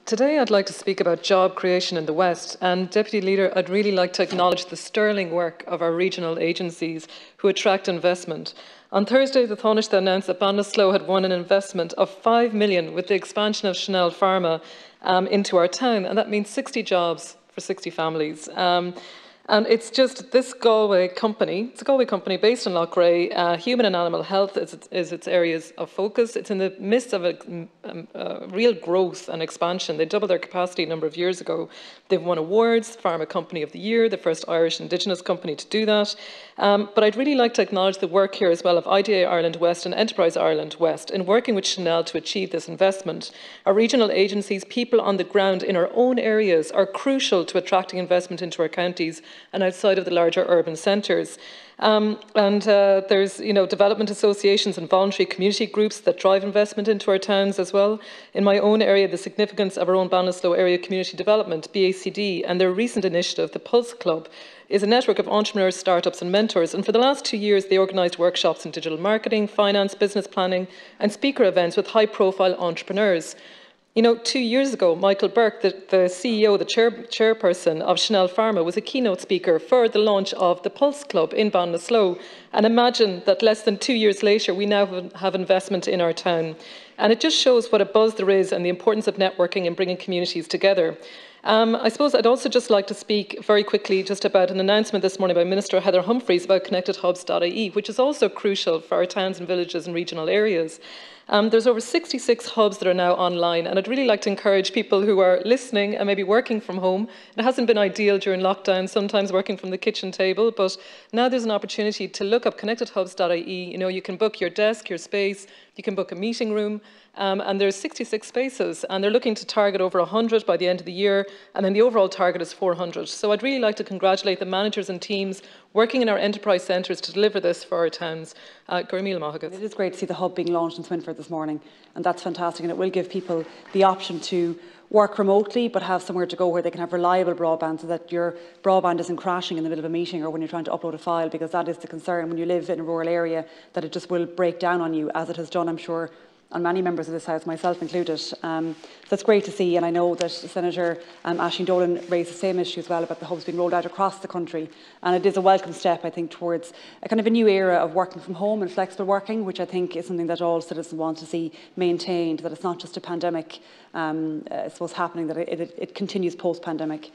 Today I'd like to speak about job creation in the West, and Deputy Leader, I'd really like to acknowledge the sterling work of our regional agencies who attract investment. On Thursday, the Taoiseach announced that Ballinasloe had won an investment of 5 million with the expansion of Seanad Pharma into our town, and that means 60 jobs for 60 families. And it's just this Galway company, it's a Galway company based in Loughrea. Human and animal health is its areas of focus. It's in the midst of a real growth and expansion. They doubled their capacity a number of years ago. They've won awards, Pharma Company of the Year, the first Irish Indigenous company to do that. But I'd really like to acknowledge the work here as well of IDA Ireland West and Enterprise Ireland West in working with Chanel to achieve this investment. Our regional agencies, people on the ground in our own areas, are crucial to attracting investment into our counties and outside of the larger urban centres. There's development associations and voluntary community groups that drive investment into our towns as well. In my own area, the significance of our own Ballinasloe Area Community Development, BACD, and their recent initiative, the Pulse Club, is a network of entrepreneurs, startups and mentors. And for the last 2 years, they organised workshops in digital marketing, finance, business planning and speaker events with high-profile entrepreneurs. 2 years ago, Michael Burke, the CEO, the chairperson of Seanad Pharma, was a keynote speaker for the launch of the Pulse Club in Ballinasloe. And imagine that less than 2 years later, we now have investment in our town. And it just shows what a buzz there is and the importance of networking and bringing communities together. I suppose I'd also just like to speak very quickly just about an announcement this morning by Minister Heather Humphreys about connectedhubs.ie, which is also crucial for our towns and villages and regional areas. There's over 66 hubs that are now online, and I'd really like to encourage people who are listening and maybe working from home. It hasn't been ideal during lockdown, sometimes working from the kitchen table, but now there's an opportunity to look up connectedhubs.ie. You can book your desk, your space, you can book a meeting room, and there's 66 spaces, and they're looking to target over 100 by the end of the year, and then the overall target is 400. So I'd really like to congratulate the managers and teams working in our enterprise centres to deliver this for our towns. It is great to see the hub being launched in Swinford this morning, and that's fantastic, and it will give people the option to work remotely but have somewhere to go where they can have reliable broadband so that your broadband isn't crashing in the middle of a meeting or when you're trying to upload a file, because that is the concern when you live in a rural area, that it just will break down on you, as it has done, I'm sure, on many members of this House, myself included. So it's great to see, and I know that Senator Aisling Dolan raised the same issue as well about the hubs being rolled out across the country, and it is a welcome step, I think, towards a kind of a new era of working from home and flexible working, which I think is something that all citizens want to see maintained, that it's not just a pandemic, I suppose, happening, that it continues post-pandemic.